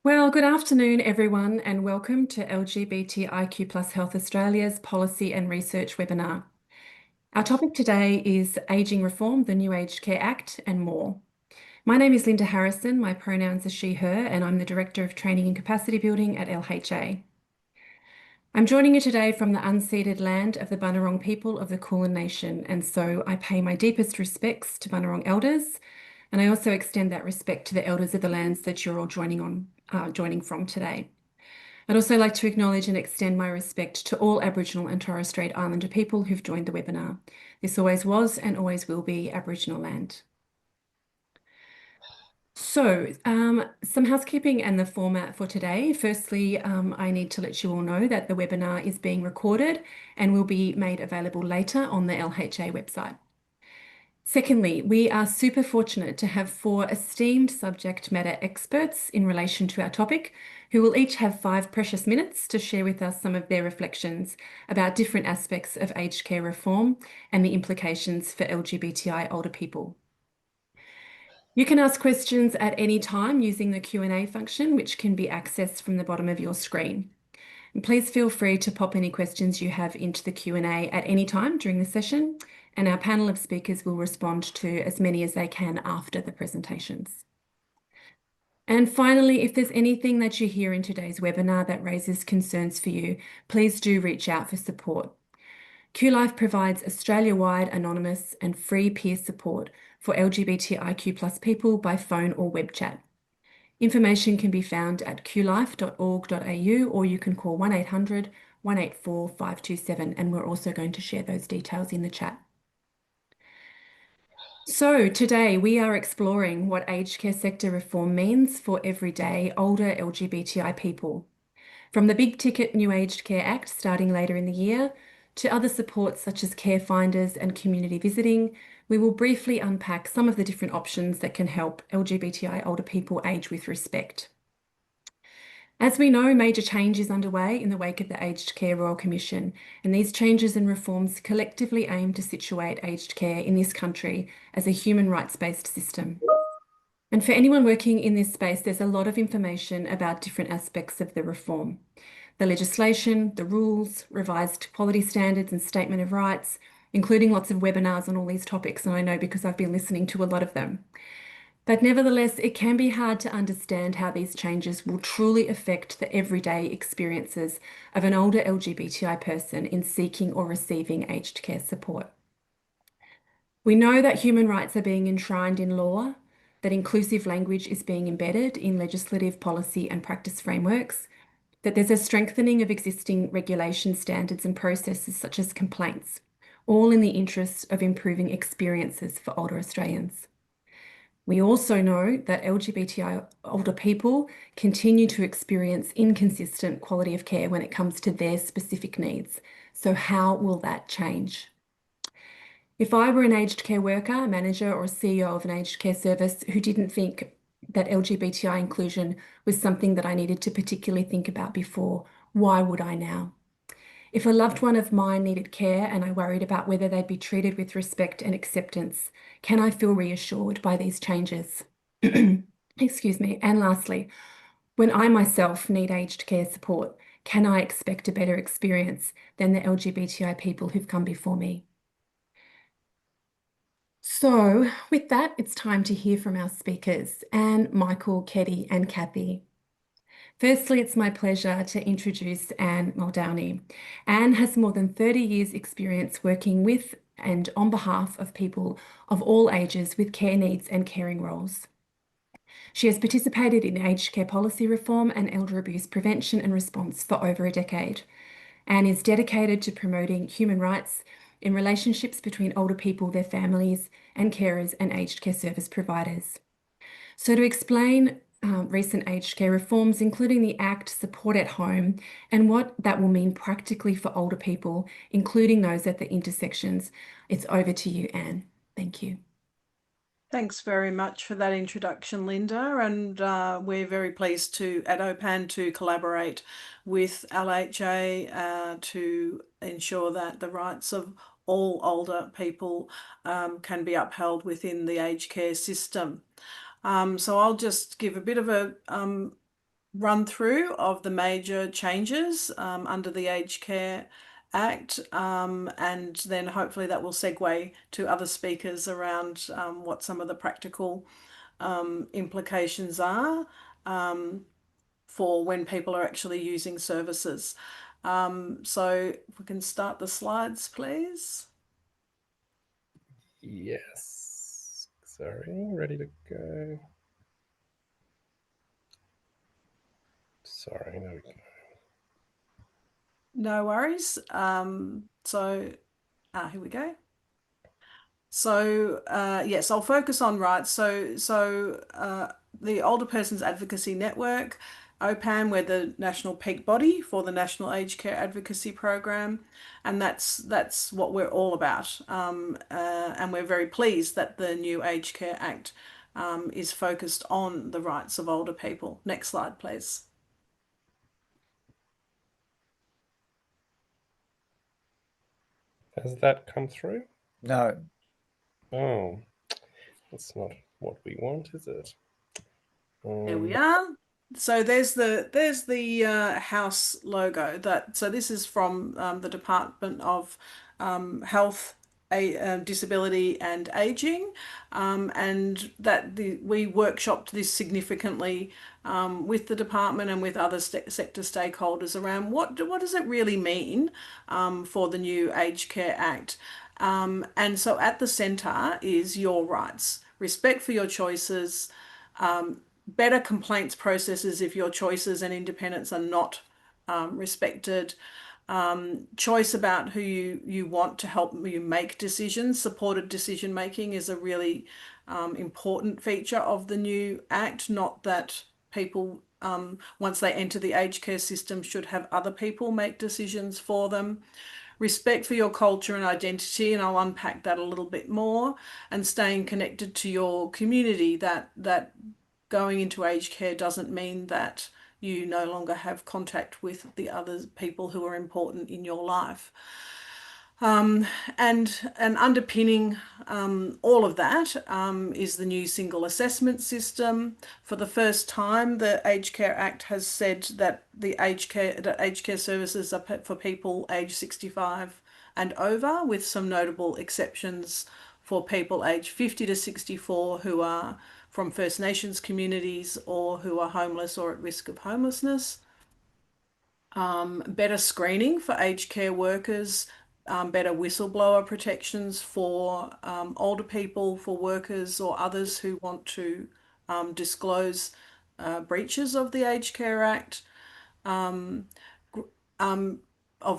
Well, good afternoon, everyone, and welcome to LGBTIQ+ Health Australia's Policy and Research webinar. Our topic today is Ageing Reform, the New Aged Care Act, and more. My name is Linda Harrison, my pronouns are she, her, and I'm the Director of Training and Capacity Building at LHA. I'm joining you today from the unceded land of the Bunurong people of the Kulin Nation, and so I pay my deepest respects to Bunurong elders, and I also extend that respect to the elders of the lands that you're all joining from today. I'd also like to acknowledge and extend my respect to all Aboriginal and Torres Strait Islander people who've joined the webinar. This always was and always will be Aboriginal land. So, some housekeeping and the format for today. Firstly, I need to let you all know that the webinar is being recorded and will be made available later on the LHA website. Secondly, we are super fortunate to have 4 esteemed subject matter experts in relation to our topic, who will each have 5 precious minutes to share with us some of their reflections about different aspects of aged care reform and the implications for LGBTI older people. You can ask questions at any time using the Q&A function, which can be accessed from the bottom of your screen. And please feel free to pop any questions you have into the Q&A at any time during the session, and our panel of speakers will respond to as many as they can after the presentations. And finally, if there's anything that you hear in today's webinar that raises concerns for you, please do reach out for support. QLife provides Australia-wide anonymous and free peer support for LGBTIQ+ people by phone or web chat. Information can be found at qlife.org.au, or you can call 1800 184 527, and we're also going to share those details in the chat. So today we are exploring what aged care sector reform means for everyday older LGBTI people. From the big ticket New Aged Care Act starting later in the year to other supports such as care finders and community visiting, we will briefly unpack some of the different options that can help LGBTI older people age with respect. As we know, major change is underway in the wake of the Aged Care Royal Commission, and these changes and reforms collectively aim to situate aged care in this country as a human rights-based system. And for anyone working in this space, there's a lot of information about different aspects of the reform. The legislation, the rules, revised quality standards and statement of rights, including lots of webinars on all these topics, and I know because I've been listening to a lot of them. But nevertheless, it can be hard to understand how these changes will truly affect the everyday experiences of an older LGBTI person in seeking or receiving aged care support. We know that human rights are being enshrined in law, that inclusive language is being embedded in legislative policy and practice frameworks, that there's a strengthening of existing regulation standards and processes such as complaints, all in the interest of improving experiences for older Australians. We also know that LGBTI older people continue to experience inconsistent quality of care when it comes to their specific needs. So how will that change? If I were an aged care worker, manager, or CEO of an aged care service who didn't think that LGBTI inclusion was something that I needed to particularly think about before, why would I now? If a loved one of mine needed care and I worried about whether they'd be treated with respect and acceptance, can I feel reassured by these changes? Excuse me. And lastly, when I myself need aged care support, can I expect a better experience than the LGBTI people who've come before me? So with that, it's time to hear from our speakers, Anne, Michael, Keddy, and Kathy. Firstly, it's my pleasure to introduce Anne Muldowney. Anne has more than 30 years experience working with and on behalf of people of all ages with care needs and caring roles. She has participated in aged care policy reform and elder abuse prevention and response for over a decade. Anne is dedicated to promoting human rights in relationships between older people, their families, and carers and aged care service providers. So to explain recent aged care reforms, including the Act, Support at Home, and what that will mean practically for older people, including those at the intersections, it's over to you, Anne. Thank you. Thanks very much for that introduction, Linda, and we're very pleased at OPAN to collaborate with LHA to ensure that the rights of all older people can be upheld within the aged care system. So I'll just give a bit of a run through of the major changes under the Aged Care Act, and then hopefully that will segue to other speakers around what some of the practical implications are for when people are actually using services. So if we can start the slides, please. Yes. Sorry, ready to go. Sorry, no. No worries. Here we go. So yes, I'll focus on rights. The Older Persons Advocacy Network, OPAN, we're the national peak body for the National Aged Care Advocacy Program, and that's what we're all about. And we're very pleased that the new Aged Care Act is focused on the rights of older people. Next slide, please. Has that come through? No. Oh, that's not what we want, is it? There we are. So there's the house logo so this is from the Department of Health, Disability and Aging, and we workshopped this significantly with the department and with other sector stakeholders around what does it really mean for the new Aged Care Act. And so at the centre is your rights, respect for your choices, better complaints processes if your choices and independence are not respected, choice about who you want to help you make decisions. Supported decision making is a really important feature of the new Act, not that people, once they enter the aged care system, should have other people make decisions for them. Respect for your culture and identity, and I'll unpack that a little bit more, and staying connected to your community, that going into aged care doesn't mean that you no longer have contact with the other people who are important in your life. And underpinning all of that is the new single assessment system. For the first time, the Aged Care Act has said that aged care services are for people aged 65 and over, with some notable exceptions for people aged 50 to 64 who are from First Nations communities or who are homeless or at risk of homelessness. Better screening for aged care workers, better whistleblower protections for older people, for workers or others who want to disclose breaches of the Aged Care Act. Of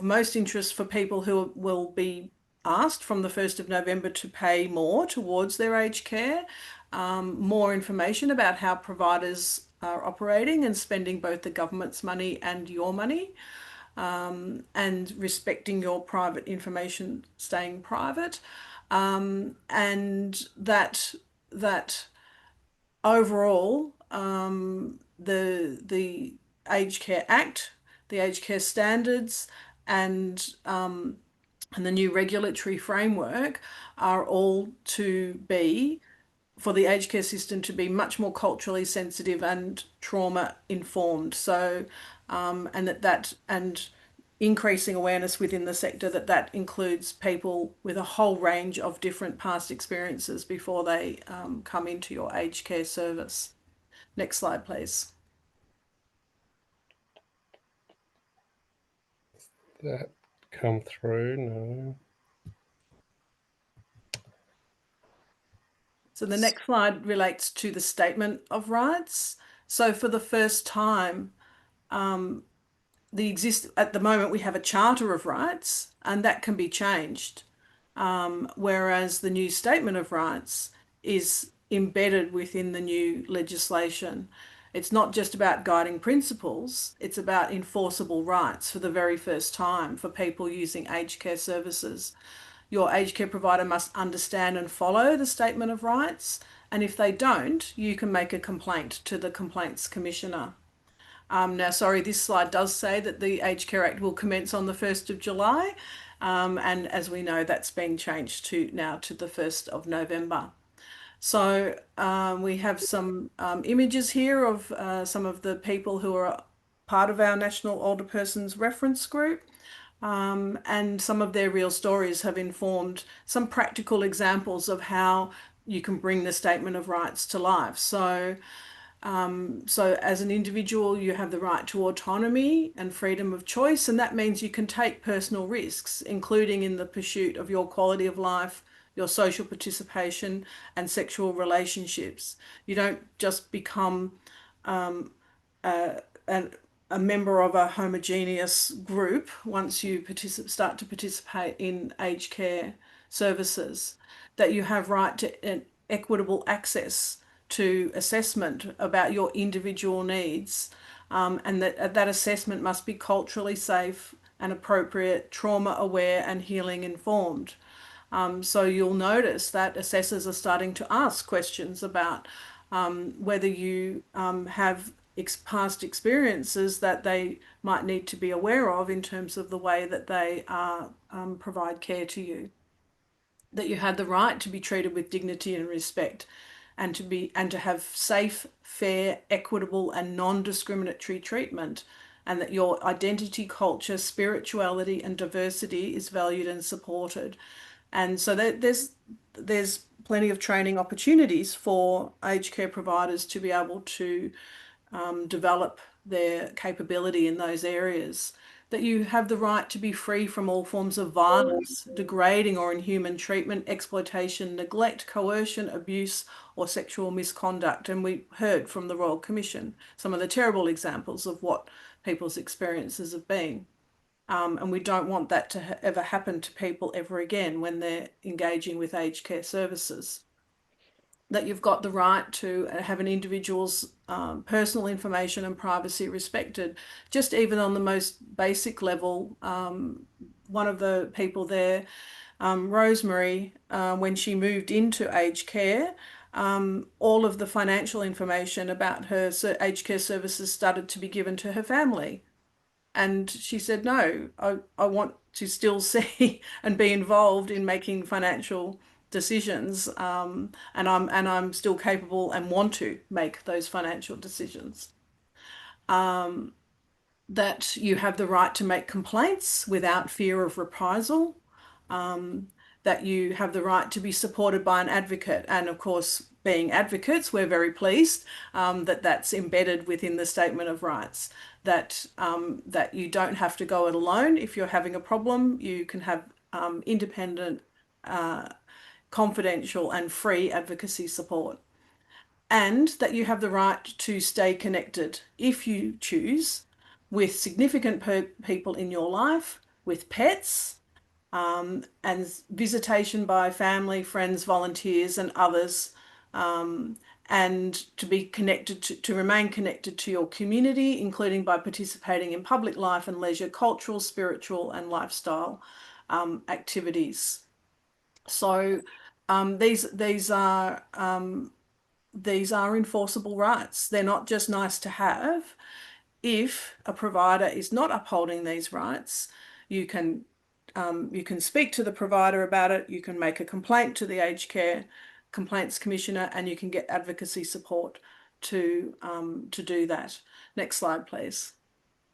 most interest for people who will be asked from the 1st of November to pay more towards their aged care, more information about how providers are operating and spending both the government's money and your money, and respecting your private information staying private, and that overall the Aged Care Act, the Aged Care Standards, and the new regulatory framework are all to be for the aged care system to be much more culturally sensitive and trauma informed. So, and increasing awareness within the sector that includes people with a whole range of different past experiences before they come into your aged care service. Next slide, please. That come through? No. So the next slide relates to the statement of rights. So for the first time, at the moment we have a charter of rights, and that can be changed. Whereas the new statement of rights is embedded within the new legislation. It's not just about guiding principles, it's about enforceable rights for the very first time for people using aged care services. Your aged care provider must understand and follow the statement of rights, and if they don't, you can make a complaint to the Complaints Commissioner. Now, sorry, this slide does say that the Aged Care Act will commence on the 1st of July, and as we know, that's been changed to now to the 1st of November. So we have some images here of some of the people who are part of our National Older Persons Reference Group. And some of their real stories have informed some practical examples of how you can bring the statement of rights to life. So as an individual, you have the right to autonomy and freedom of choice, and that means you can take personal risks, including in the pursuit of your quality of life, your social participation, and sexual relationships. You don't just become a, a member of a homogeneous group once you start to participate in aged care services, that you have right to equitable access to assessment about your individual needs, and that assessment must be culturally safe and appropriate, trauma aware and healing informed. So you'll notice that assessors are starting to ask questions about whether you have past experiences that they might need to be aware of in terms of the way that they provide care to you. That you had the right to be treated with dignity and respect, and to have safe, fair, equitable, and non-discriminatory treatment, and that your identity, culture, spirituality, and diversity is valued and supported. And so there's plenty of training opportunities for aged care providers to be able to develop their capability in those areas. That you have the right to be free from all forms of violence, degrading or inhuman treatment, exploitation, neglect, coercion, abuse, or sexual misconduct. And we heard from the Royal Commission some of the terrible examples of what people's experiences have been. And we don't want that to ever happen to people ever again when they're engaging with aged care services. That you've got the right to have an individual's personal information and privacy respected, just even on the most basic level. One of the people there, Rosemary, when she moved into aged care, all of the financial information about her aged care services started to be given to her family. And she said, no, I want to still see and be involved in making financial decisions, and I'm still capable and want to make those financial decisions. That you have the right to make complaints without fear of reprisal. That you have the right to be supported by an advocate. And of course, being advocates, we're very pleased that that's embedded within the Statement of Rights. That you don't have to go it alone. If you're having a problem, you can have independent, confidential, and free advocacy support. And that you have the right to stay connected, if you choose, with significant people in your life, with pets, and visitation by family, friends, volunteers, and others, and to be connected to remain connected to your community, including by participating in public life and leisure, cultural, spiritual, and lifestyle activities. So these are enforceable rights. They're not just nice to have. If a provider is not upholding these rights, you can speak to the provider about it. You can make a complaint to the Aged Care Complaints Commissioner, and you can get advocacy support to do that. Next slide, please.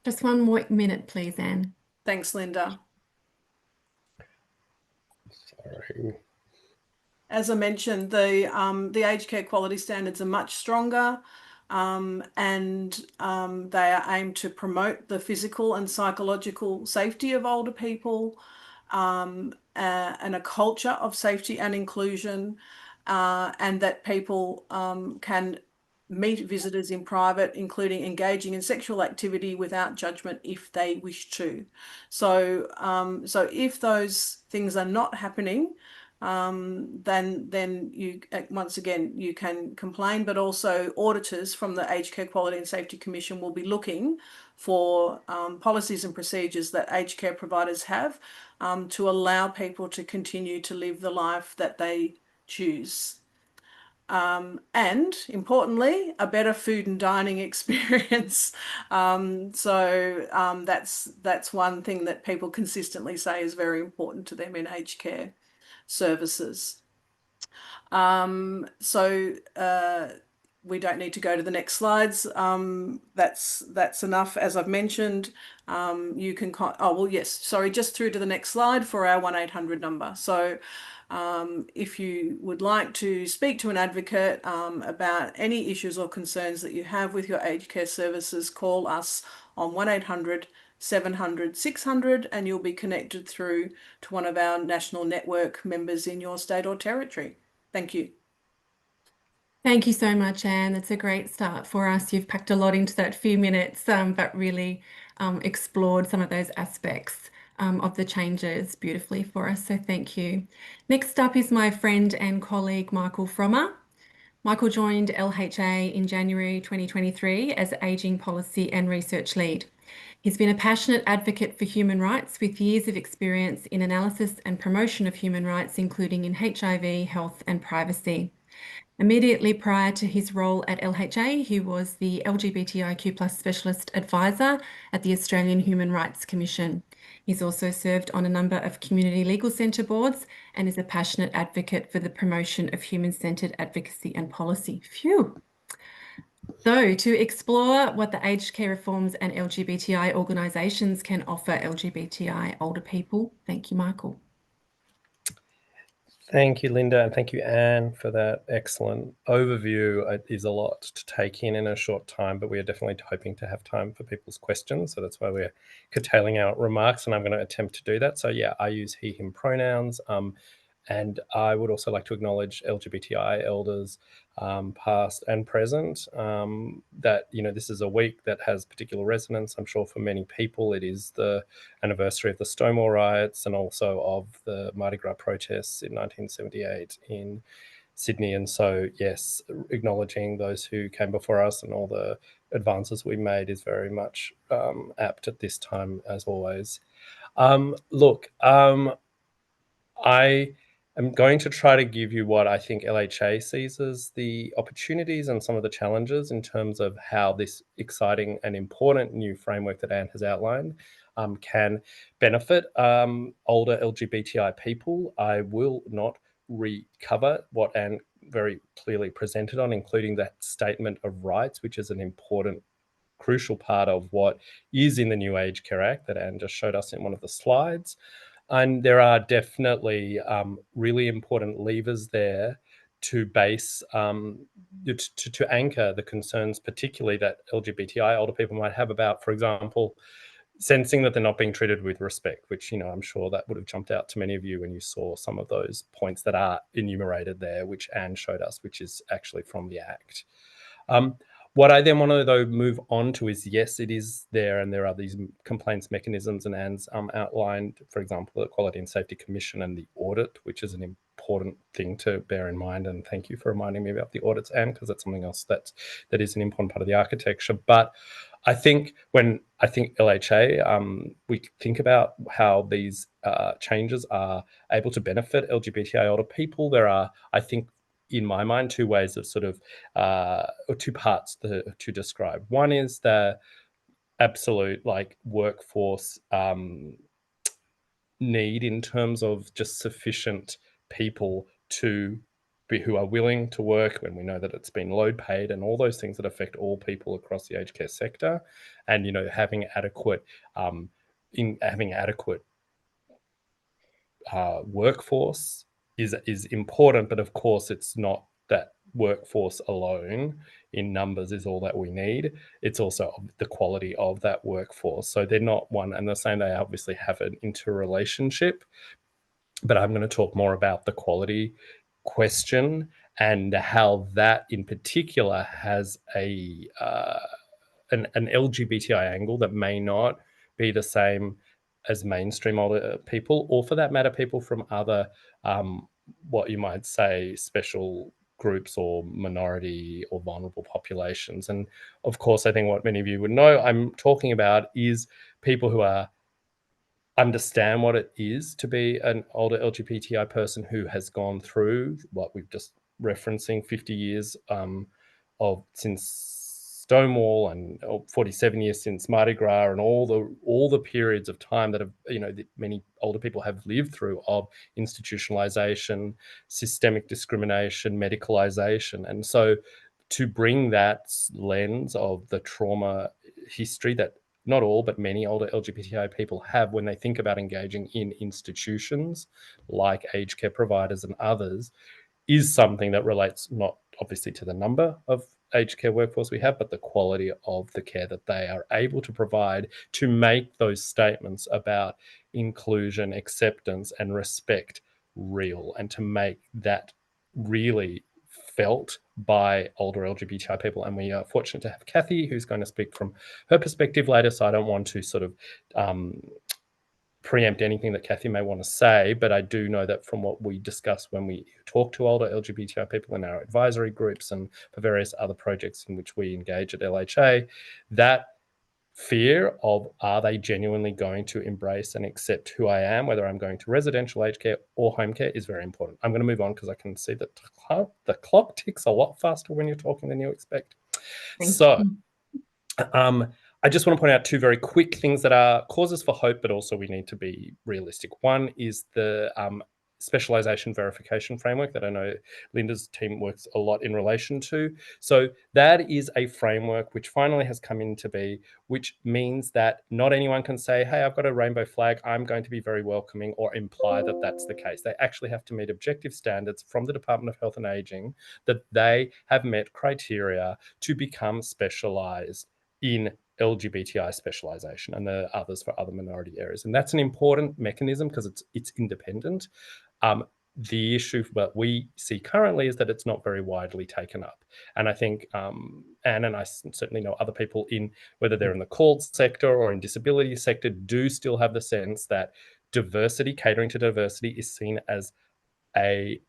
Just one more minute, please, Anne. Thanks, Linda. Sorry. As I mentioned, the aged care quality standards are much stronger, and they are aimed to promote the physical and psychological safety of older people, and a culture of safety and inclusion, and that people can meet visitors in private, including engaging in sexual activity without judgment if they wish to. So if those things are not happening, then you once again you can complain, but also auditors from the Aged Care Quality and Safety Commission will be looking for policies and procedures that aged care providers have to allow people to continue to live the life that they choose. And importantly, a better food and dining experience. That's one thing that people consistently say is very important to them in aged care services. So we don't need to go to the next slides. That's enough. As I've mentioned, you can, oh, well, yes, sorry, just through to the next slide for our 1-800 number. So if you would like to speak to an advocate about any issues or concerns that you have with your aged care services, call us on 1-800 700 600 and you'll be connected through to one of our national network members in your state or territory. Thank you. Thank you so much, Anne. That's a great start for us. You've packed a lot into that few minutes, but really explored some of those aspects of the changes beautifully for us. So thank you. Next up is my friend and colleague, Michael Frommer. Michael joined LHA in January 2023 as Ageing Policy and Research Lead. He's been a passionate advocate for human rights with years of experience in analysis and promotion of human rights, including in HIV, health and privacy. Immediately prior to his role at LHA, he was the LGBTIQ+ Specialist Advisor at the Australian Human Rights Commission. He's also served on a number of community legal centre boards and is a passionate advocate for the promotion of human-centred advocacy and policy. Phew! So, to explore what the aged care reforms and LGBTI organisations can offer LGBTI older people, thank you, Michael. Thank you, Linda, and thank you, Anne, for that excellent overview. It is a lot to take in a short time, but we are definitely hoping to have time for people's questions. So that's why we're curtailing our remarks, and I'm going to attempt to do that. So yeah, I use he, him pronouns. And I would also like to acknowledge LGBTI elders, past and present, that, this is a week that has particular resonance. I'm sure for many people, it is the anniversary of the Stonewall riots and also of the Mardi Gras protests in 1978 in Sydney. And so, yes, acknowledging those who came before us and all the advances we made is very much apt at this time, as always. I am going to try to give you what I think LHA sees as the opportunities and some of the challenges in terms of how this exciting and important new framework that Anne has outlined can benefit older LGBTI people. I will not recover what Anne very clearly presented on, including that statement of rights, which is an important, crucial part of what is in the New Aged Care Act that Anne just showed us in one of the slides. And there are definitely really important levers there to base, to anchor the concerns, particularly that LGBTI older people might have about, for example, sensing that they're not being treated with respect, which, I'm sure that would have jumped out to many of you when you saw some of those points that are enumerated there, which Anne showed us, which is actually from the Act. What I then want to, though, move on to is, yes, it is there, and there are these complaints mechanisms, and Anne's outlined, for example, the Quality and Safety Commission and the audit, which is an important thing to bear in mind. And thank you for reminding me about the audits, Anne, because that's something else that is an important part of the architecture. But I think when I think LHA, we think about how these changes are able to benefit LGBTI older people. There are, I think, in my mind, two ways of sort of, or two parts to describe. One is the absolute workforce need in terms of just sufficient people who are willing to work when we know that it's been load paid and all those things that affect all people across the aged care sector, and having adequate workforce is important, but of course it's not that workforce alone in numbers is all that we need. It's also the quality of that workforce. So they're not one and the same. They obviously have an interrelationship, but I'm going to talk more about the quality question and how that in particular has an LGBTI angle that may not be the same as mainstream older people, or for that matter, people from other, what you might say, special groups or minority or vulnerable populations. And of course, I think what many of you would know I'm talking about is people who understand what it is to be an older LGBTI person who has gone through what we've just referencing 50 years of since Stonewall and 47 years since Mardi Gras, and all the periods of time that have, that many older people have lived through of institutionalization, systemic discrimination, medicalization. And so to bring that lens of the trauma history that not all, but many older LGBTI people have when they think about engaging in institutions like aged care providers and others, is something that relates not obviously to the number of aged care workforce we have, but the quality of the care that they are able to provide to make those statements about inclusion, acceptance, and respect real, and to make that really felt by older LGBTI people. And we are fortunate to have Kathy, who's going to speak from her perspective later, so I don't want to sort of preempt anything that Kathy may want to say, but I do know that from what we discuss when we talk to older LGBTI people in our advisory groups and for various other projects in which we engage at LHA, that fear of, are they genuinely going to embrace and accept who I am, whether I'm going to residential aged care or home care, is very important. I'm going to move on because I can see that the clock ticks a lot faster when you're talking than you expect. So I just want to point out two very quick things that are causes for hope, but also we need to be realistic. One is the specialization verification framework that I know Linda's team works a lot in relation to. So that is a framework which finally has come into be, which means that not anyone can say, hey, I've got a rainbow flag, I'm going to be very welcoming, or imply that that's the case. They actually have to meet objective standards from the Department of Health and Aging that they have met criteria to become specialized in LGBTI specialization, and there are others for other minority areas. And that's an important mechanism because it's independent. The issue that we see currently is that it's not very widely taken up. And I think Anne and I certainly know other people in, whether they're in the called sector or in disability sector, do still have the sense that diversity, catering to diversity, is seen as a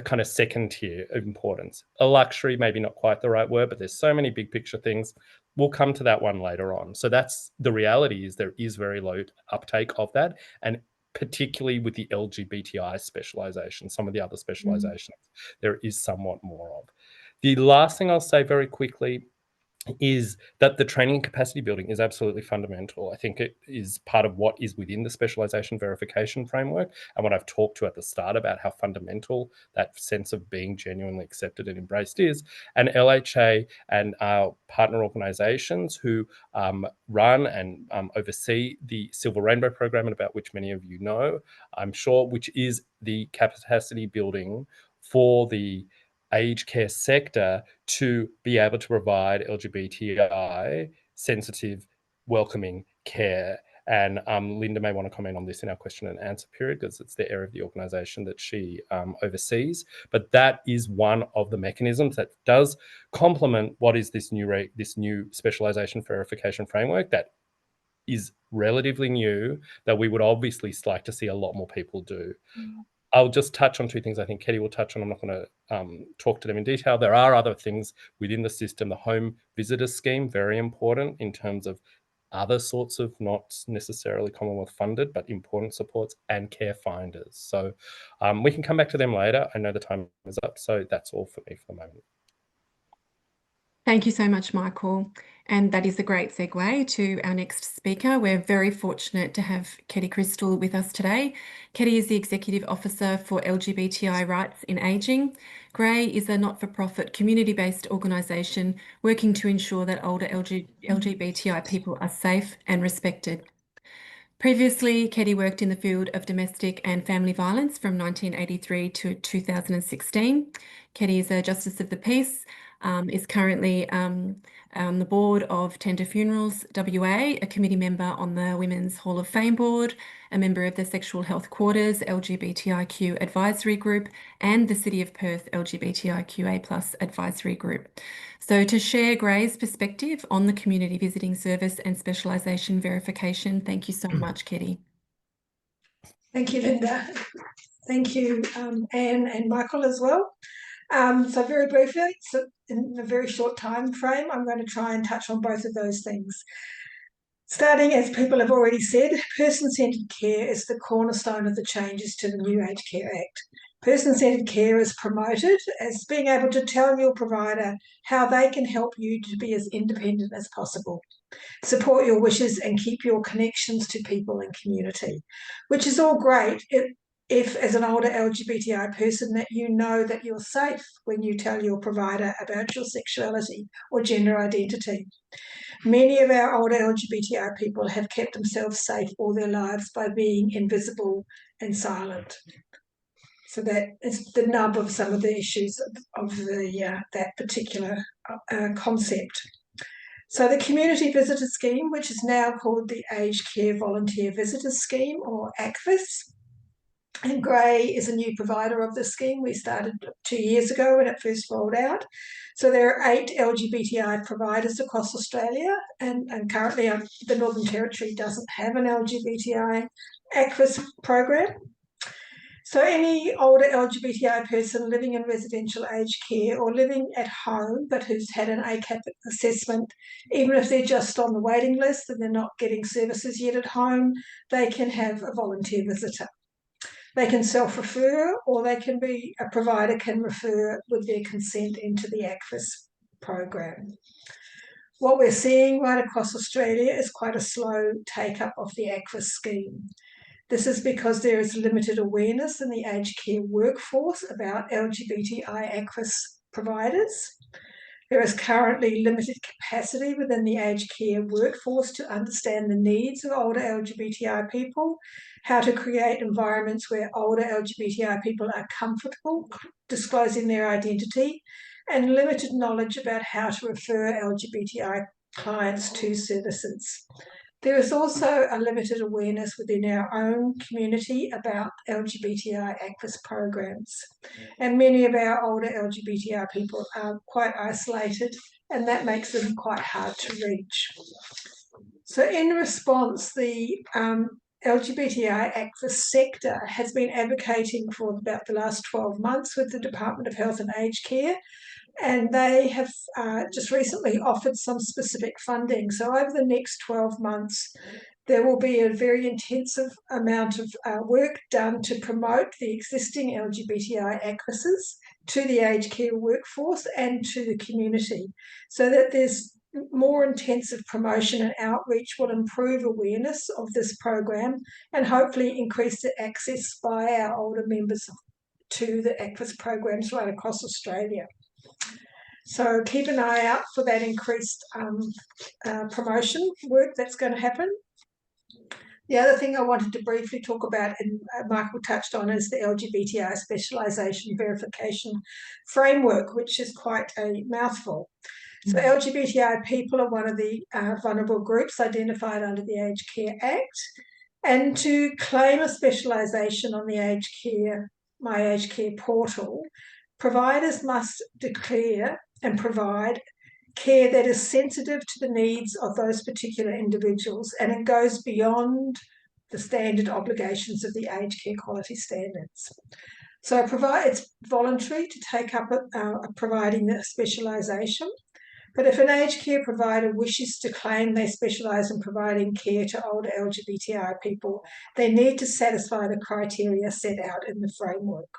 kind of second tier of importance. A luxury, maybe not quite the right word, but there's so many big picture things. We'll come to that one later on. So that's the reality, is there is very low uptake of that. And particularly with the LGBTI specialization, some of the other specializations, there is somewhat more of. The last thing I'll say very quickly is that the training and capacity building is absolutely fundamental. I think it is part of what is within the specialization verification framework, and what I've talked to at the start about how fundamental that sense of being genuinely accepted and embraced is. And LHA and our partner organizations who run and oversee the Silver Rainbow program, and about which many of you know, I'm sure, which is the capacity building for the aged care sector to be able to provide LGBTI sensitive, welcoming care. And Linda may want to comment on this in our question and answer period, because it's the area of the organisation that she oversees. But that is one of the mechanisms that does complement what is this new specialisation verification framework that is relatively new, that we would obviously like to see a lot more people do. I'll just touch on two things I think Katie will touch on. I'm not going to talk to them in detail. There are other things within the system. The home visitor scheme, very important in terms of other sorts of, not necessarily Commonwealth funded, but important supports, and care finders. So we can come back to them later. I know the time is up. So that's all for me for the moment. Thank you so much, Michael. And that is a great segue to our next speaker. We're very fortunate to have Ketty Crystal with us today. Ketty is the Executive Officer for LGBTI Rights in Ageing. GRAY is a not-for-profit community-based organisation working to ensure that older LGBTI people are safe and respected. Previously, Ketty worked in the field of domestic and family violence from 1983 to 2016. Ketty is a Justice of the Peace, is currently on the board of Tender Funerals WA, a committee member on the Women's Hall of Fame board, a member of the Sexual Health Quarters LGBTIQ Advisory Group, and the City of Perth LGBTIQA+ Advisory Group. So to share Gray's perspective on the community visiting service and specialisation verification, thank you so much, Ketty. Thank you, Linda. Thank you, Anne and Michael as well. So very briefly, so in a very short time frame, I'm going to try and touch on both of those things. Starting, as people have already said, person-centred care is the cornerstone of the changes to the new Aged Care Act. Person-centred care is promoted as being able to tell your provider how they can help you to be as independent as possible, support your wishes and keep your connections to people and community, which is all great if as an older LGBTI person, that you know that you're safe when you tell your provider about your sexuality or gender identity. Many of our older LGBTI people have kept themselves safe all their lives by being invisible and silent. So that is the nub of some of the issues of the that particular concept. So the Community Visitor Scheme, which is now called the Aged Care Volunteer Visitor Scheme, or ACVIS, and Grey is a new provider of the scheme. We started 2 years ago when it first rolled out. So there are 8 LGBTI providers across Australia, and currently the Northern Territory doesn't have an LGBTI ACVIS program. So any older LGBTI person living in residential aged care or living at home but who's had an ACAP assessment, even if they're just on the waiting list and they're not getting services yet at home, they can have a volunteer visitor. They can self-refer, or a provider can refer with their consent into the ACVIS program. What we're seeing right across Australia is quite a slow take-up of the ACVIS scheme. This is because there is limited awareness in the aged care workforce about LGBTI ACVIS providers. There is currently limited capacity within the aged care workforce to understand the needs of older LGBTI people, how to create environments where older LGBTI people are comfortable disclosing their identity, and limited knowledge about how to refer LGBTI clients to services. There is also a limited awareness within our own community about LGBTI ACVIS programs. And many of our older LGBTI people are quite isolated, and that makes them quite hard to reach. So in response, the LGBTI ACVIS sector has been advocating for about the last 12 months with the Department of Health and Aged Care, and they have just recently offered some specific funding. So over the next 12 months, there will be a very intensive amount of work done to promote the existing LGBTI ACVISs to the aged care workforce and to the community, so that there's more intensive promotion and outreach will improve awareness of this program and hopefully increase the access by our older members to the ACVIS programs right across Australia. So keep an eye out for that increased promotion work that's going to happen. The other thing I wanted to briefly talk about, and Michael touched on, is the LGBTI specialisation verification framework, which is quite a mouthful. So LGBTI people are one of the vulnerable groups identified under the Aged Care Act, and to claim a specialisation on the My Aged Care portal, providers must declare and provide care that is sensitive to the needs of those particular individuals, and it goes beyond the standard obligations of the aged care quality standards. So it's voluntary to take up providing the specialisation, but if an aged care provider wishes to claim they specialise in providing care to older LGBTI people, they need to satisfy the criteria set out in the framework.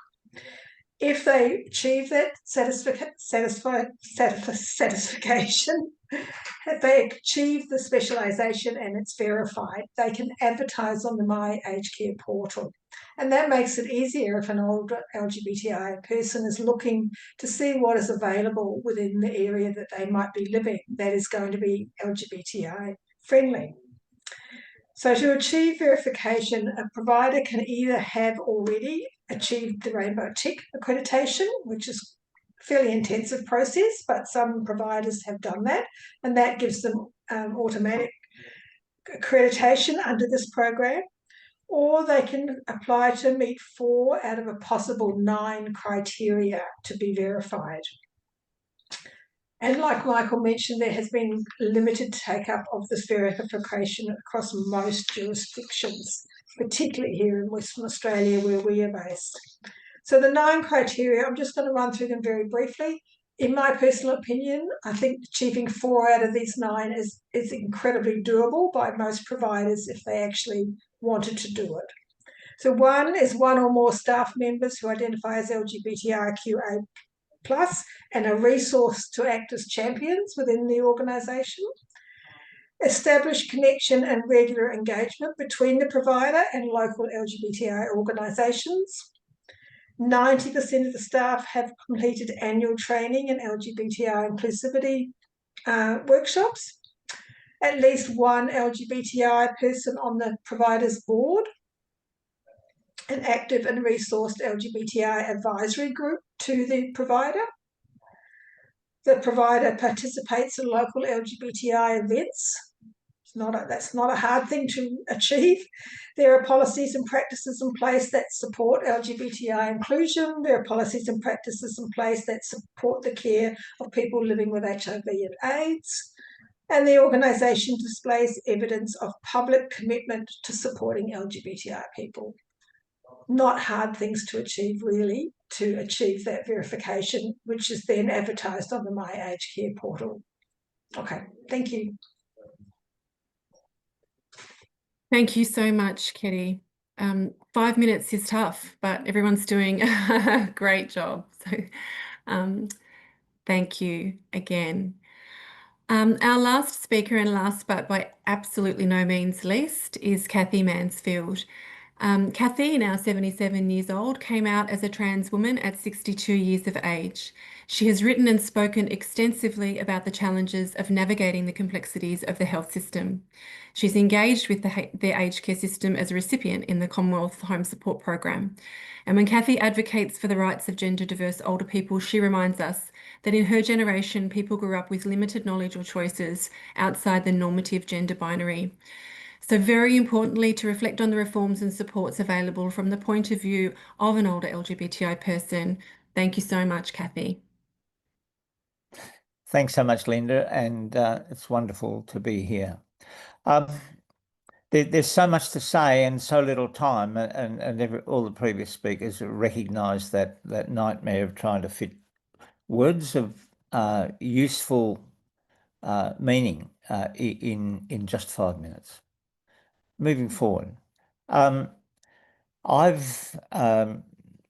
If they achieve that satisfaction, if they achieve the specialisation and it's verified, they can advertise on the My Aged Care portal. And that makes it easier if an older LGBTI person is looking to see what is available within the area that they might be living that is going to be LGBTI friendly. So to achieve verification, a provider can either have already achieved the Rainbow Tick accreditation, which is a fairly intensive process, but some providers have done that, and that gives them automatic accreditation under this program, or they can apply to meet 4 out of a possible 9 criteria to be verified. And like Michael mentioned, there has been limited take-up of this verification across most jurisdictions, particularly here in Western Australia where we are based. So the 9 criteria, I'm just going to run through them very briefly. In my personal opinion, I think achieving 4 out of these 9 is incredibly doable by most providers if they actually wanted to do it. So one is one or more staff members who identify as LGBTIQA plus and a resource to act as champions within the organisation. Establish connection and regular engagement between the provider and local LGBTI organisations. 90% of the staff have completed annual training in LGBTI inclusivity workshops. At least one LGBTI person on the provider's board. An active and resourced LGBTI advisory group to the provider. The provider participates in local LGBTI events. That's not a hard thing to achieve. There are policies and practices in place that support LGBTI inclusion. There are policies and practices in place that support the care of people living with HIV and AIDS. And the organisation displays evidence of public commitment to supporting LGBTI people. Not hard things to achieve, really, to achieve that verification, which is then advertised on the My Aged Care portal. Okay, thank you. Thank you so much, Kitty. 5 minutes is tough, but everyone's doing a great job. So thank you again. Our last speaker and last but by absolutely no means least is Kathy Mansfield. Kathy, now 77 years old, came out as a trans woman at 62 years of age. She has written and spoken extensively about the challenges of navigating the complexities of the health system. She's engaged with the aged care system as a recipient in the Commonwealth Home Support Program. And when Kathy advocates for the rights of gender diverse older people, she reminds us that in her generation, people grew up with limited knowledge or choices outside the normative gender binary. So very importantly, to reflect on the reforms and supports available from the point of view of an older LGBTI person. Thank you so much, Kathy. Thanks so much, Linda, and it's wonderful to be here. There's so much to say and so little time, and all the previous speakers recognise that nightmare of trying to fit words of useful meaning in just 5 minutes. Moving forward, I've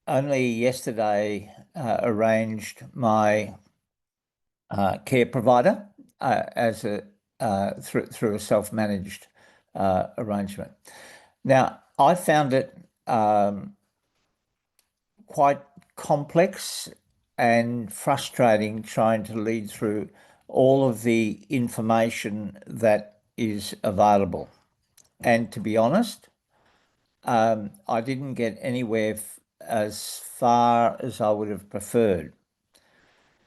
only yesterday arranged my care provider as a through a self-managed arrangement. Now, I found it quite complex and frustrating trying to lead through all of the information that is available. And to be honest, I didn't get anywhere as far as I would have preferred.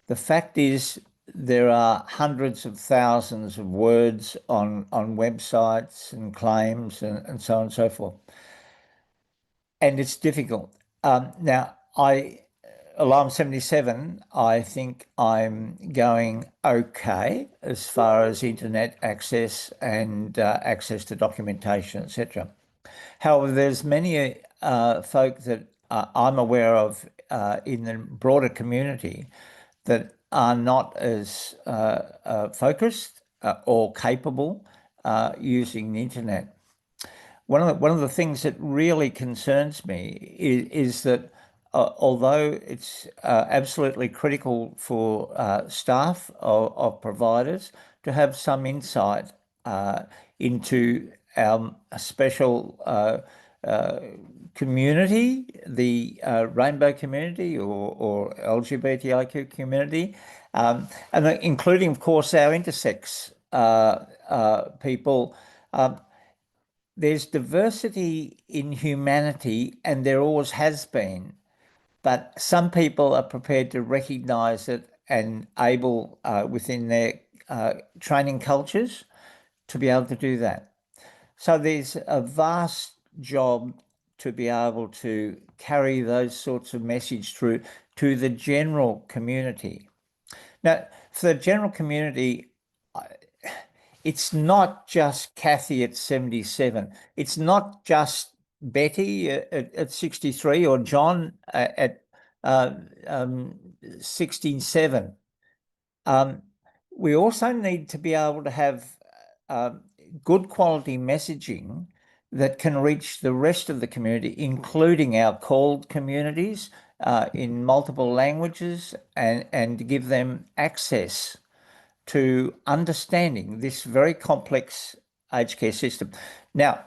The fact is, there are hundreds of thousands of words on websites and claims and so on and so forth. And it's difficult. Now, although I'm 77, I think I'm going okay as far as internet access and access to documentation, etc. However, there's many folk that I'm aware of in the broader community that are not as focused or capable using the internet. One of the things that really concerns me is that although it's absolutely critical for staff of providers to have some insight into our special community, the rainbow community or LGBTIQ community, and including, of course, our intersex people. There's diversity in humanity, and there always has been, but some people are prepared to recognise it and able within their training cultures to be able to do that. So there's a vast job to be able to carry those sorts of message through to the general community. Now, for the general community, it's not just Kathy at 77. It's not just Betty at 63 or John at 67. We also need to be able to have good quality messaging that can reach the rest of the community, including our called communities in multiple languages, and give them access to understanding this very complex aged care system. Now,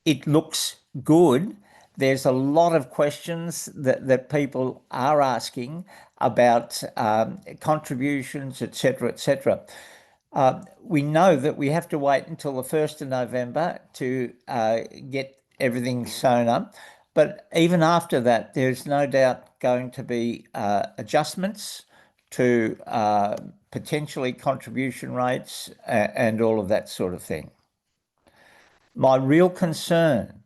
it looks good. There's a lot of questions that people are asking about contributions, etc., etc. We know that we have to wait until the 1st of November to get everything sewn up. But even after that, there's no doubt going to be adjustments to potentially contribution rates and all of that sort of thing. My real concern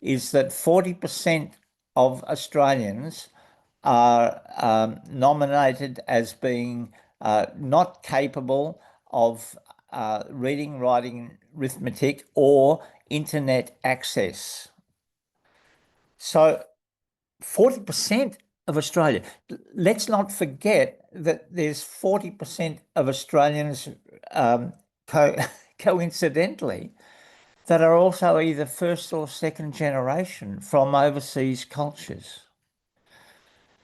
is that 40% of Australians are nominated as being not capable of reading, writing, arithmetic, or internet access. So 40% of Australia. Let's not forget that there's 40% of Australians coincidentally that are also either first or second generation from overseas cultures.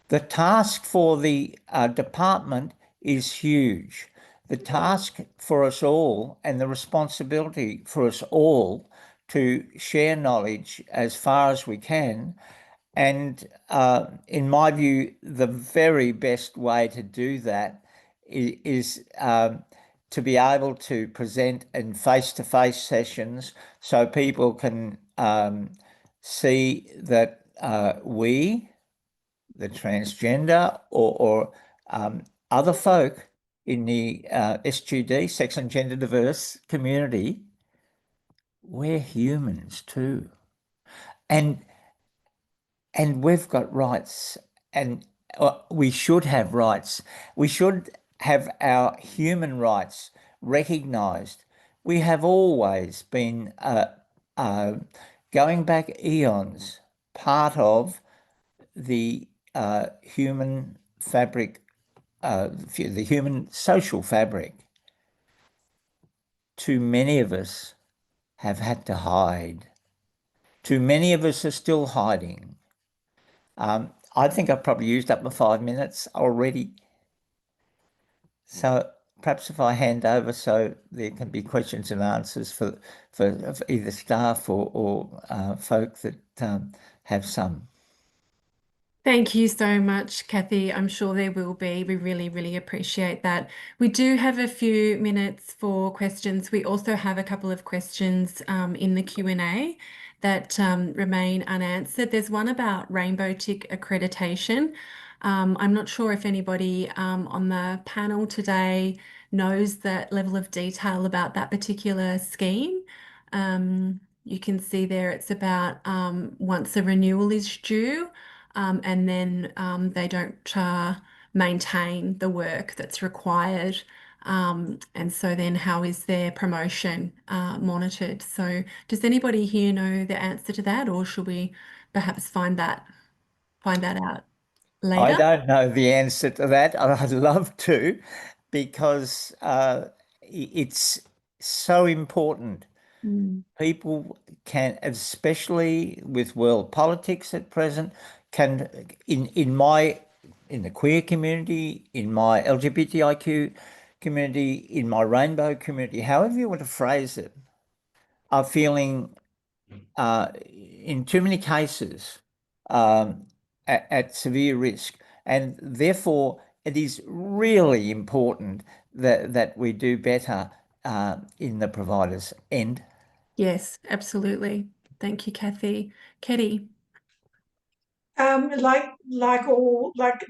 The task for the department is huge. The task for us all and the responsibility for us all to share knowledge as far as we can. And in my view, the very best way to do that is to be able to present in face-to-face sessions so people can see that we, the transgender or other folk in the SGD, sex and gender diverse community, we're humans too. And we've got rights, and we should have rights. We should have our human rights recognised. We have always been, going back eons, part of the human fabric, the human social fabric. Too many of us have had to hide. Too many of us are still hiding. I think I've probably used up my 5 minutes already. So perhaps if I hand over so there can be questions and answers for either staff or folk that have some. Thank you so much, Kathy. I'm sure there will be. We really, really appreciate that. We do have a few minutes for questions. We also have a couple of questions in the Q&A that remain unanswered. There's one about Rainbow Tick accreditation. I'm not sure if anybody on the panel today knows that level of detail about that particular scheme. You can see there it's about once a renewal is due, and then they don't maintain the work that's required. And so then how is their promotion monitored? So does anybody here know the answer to that, or should we perhaps find that out I later? don't know the answer to that, and I'd love to, because it's so important. People can, especially with world politics at present, can in the queer community, in my LGBTIQ community, in my rainbow community, however you want to phrase it, are feeling in too many cases at severe risk. And therefore, it is really important that we do better in the provider's end. Yes, absolutely. Thank you, Kathy. Ketty. Like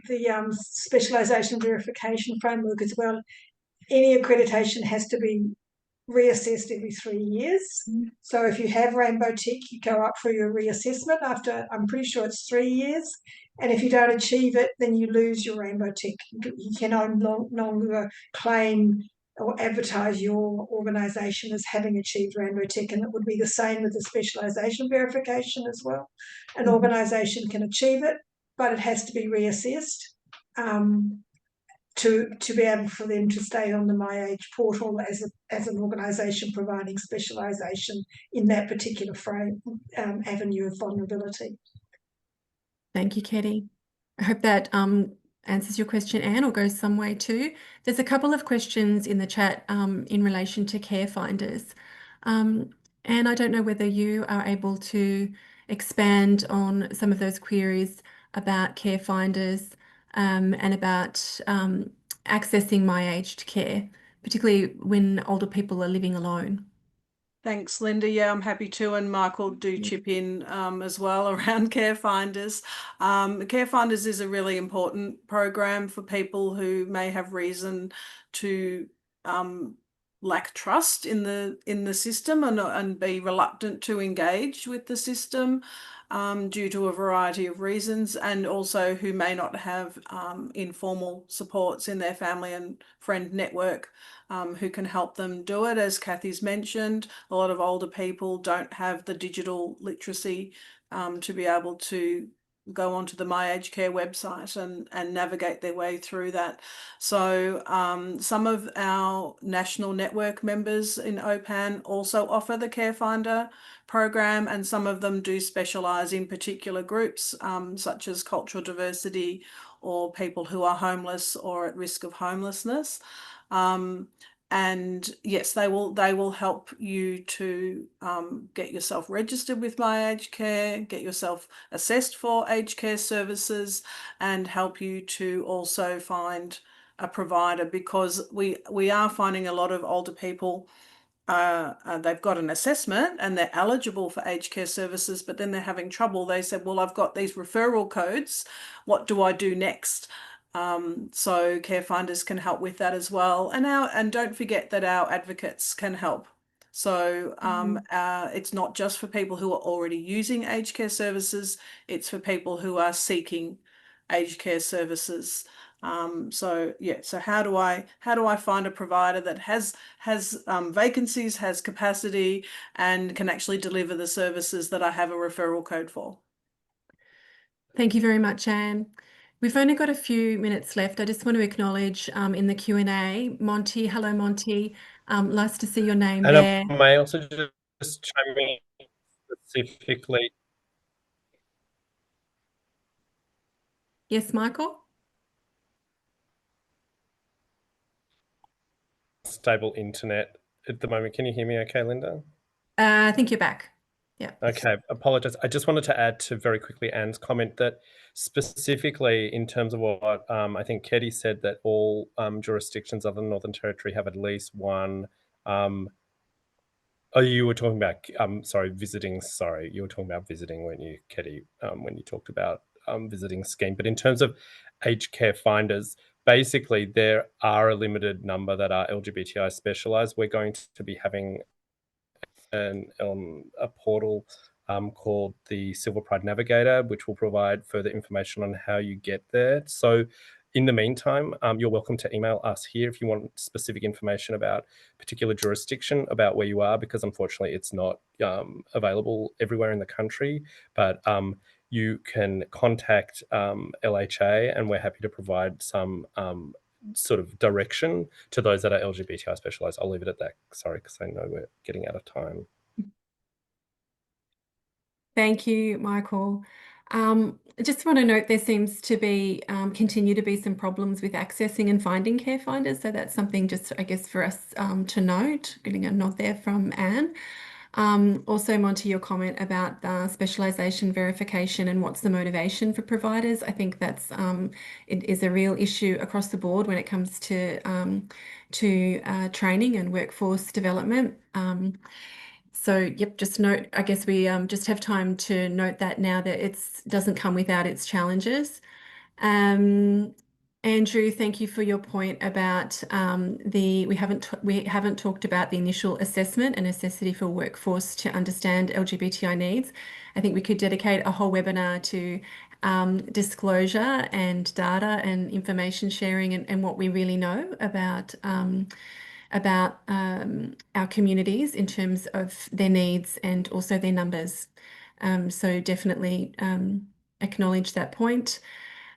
the specialisation verification framework as well, any accreditation has to be reassessed every 3 years. So if you have Rainbow Tick, you go up for your reassessment after, I'm pretty sure it's 3 years. And if you don't achieve it, then you lose your Rainbow Tick. You can no longer claim or advertise your organisation as having achieved Rainbow Tick. And it would be the same with the specialisation verification as well. An organisation can achieve it, but it has to be reassessed. to be able for them to stay on the MyAge portal as an organisation providing specialisation in that particular avenue of vulnerability. Thank you, Katie. I hope that answers your question, Anne, or goes some way too. There's a couple of questions in the chat in relation to care finders. Anne, I don't know whether you are able to expand on some of those queries about care finders and about accessing MyAge care, particularly when older people are living alone. Thanks, Linda. Yeah, I'm happy to, and Michael, do chip in as well around Care Finders. Care Finders is a really important program for people who may have reason to lack trust in the system and be reluctant to engage with the system due to a variety of reasons, and also who may not have informal supports in their family and friend network who can help them do it. As Kathy's mentioned, a lot of older people don't have the digital literacy to be able to go onto the MyAge Care website and navigate their way through that. So some of our national network members in OPAN also offer the Care Finder program, and some of them do specialise in particular groups such as cultural diversity or people who are homeless or at risk of homelessness. And yes, they will help you to get yourself registered with MyAge Care, get yourself assessed for aged care services, and help you to also find a provider, because we are finding a lot of older people they've got an assessment and they're eligible for aged care services, but then they're having trouble. They said, well, I've got these referral codes. What do I do next? So care finders can help with that as well. And don't forget that our advocates can help. So it's not just for people who are already using aged care services, it's for people who are seeking aged care services. So how do I find a provider that has vacancies, has capacity, and can actually deliver the services that I have a referral code for? Thank you very much, Anne. We've only got a few minutes left. I just want to acknowledge in the Q&A, Monty. Hello, Monty. Nice to see your name And there. I may also just chime in specifically. Yes, Michael? Stable internet at the moment. Can you hear me okay, Linda? I think you're back. Yeah. Okay, apologize. I just wanted to add to very quickly Anne's comment that specifically in terms of what I think Katie said, that all jurisdictions other than Northern Territory have at least one. Oh, you were talking about, sorry, visiting. Sorry, you were talking about visiting, weren't you, Katie, when you talked about visiting scheme. But in terms of aged care finders, basically there are a limited number that are LGBTI specialised. We're going to be having a portal called the Silver Pride Navigator, which will provide further information on how you get there. So in the meantime, you're welcome to email us here if you want specific information about particular jurisdiction, about where you are, because unfortunately it's not available everywhere in the country. But you can contact LHA, and we're happy to provide some sort of direction to those that are LGBTI specialised. I'll leave it at that. Sorry, because I know we're getting out of time. Thank you, Michael. I just want to note there seems to be continue to be some problems with accessing and finding care finders. So that's something just, I guess, for us to note, getting a nod there from Anne. Also, Monty, your comment about specialisation verification and what's the motivation for providers. I think that's it is a real issue across the board when it comes to training and workforce development. So, yep, just note, I guess we just have time to note that now that it doesn't come without its challenges. Andrew, thank you for your point about we haven't talked about the initial assessment and necessity for workforce to understand LGBTI needs. I think we could dedicate a whole webinar to disclosure and data and information sharing and what we really know about our communities in terms of their needs and also their numbers. So definitely acknowledge that point.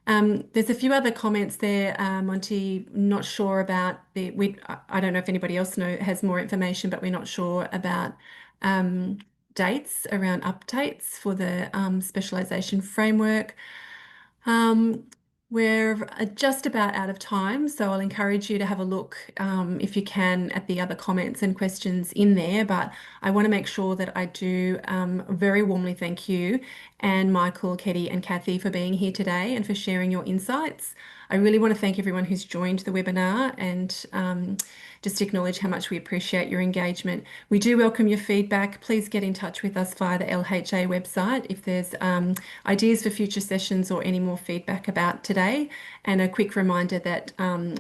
There's a few other comments there, Monty. Not sure about I don't know if anybody else has more information, but we're not sure about dates around updates for the specialisation framework. We're just about out of time, so I'll encourage you to have a look, if you can, at the other comments and questions in there. But I want to make sure that I do very warmly thank you, and Michael, Ketty, and Kathy, for being here today and for sharing your insights. I really want to thank everyone who's joined the webinar and just acknowledge how much we appreciate your engagement. We do welcome your feedback. Please get in touch with us via the LHA website if there's ideas for future sessions or any more feedback about today. And a quick reminder that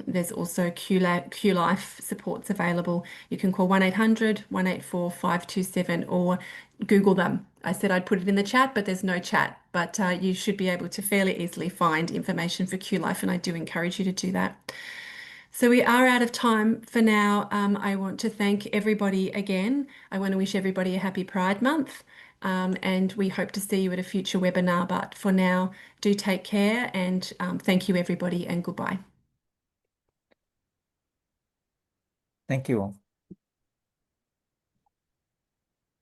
there's also QLife supports available. You can call 1800 184 527 or Google them. I said I'd put it in the chat, but there's no chat. But you should be able to fairly easily find information for QLife, and I do encourage you to do that. So we are out of time for now. I want to thank everybody again. I want to wish everybody a happy Pride Month, and we hope to see you at a future webinar. But for now, do take care, and thank you everybody, and goodbye. Thank you all.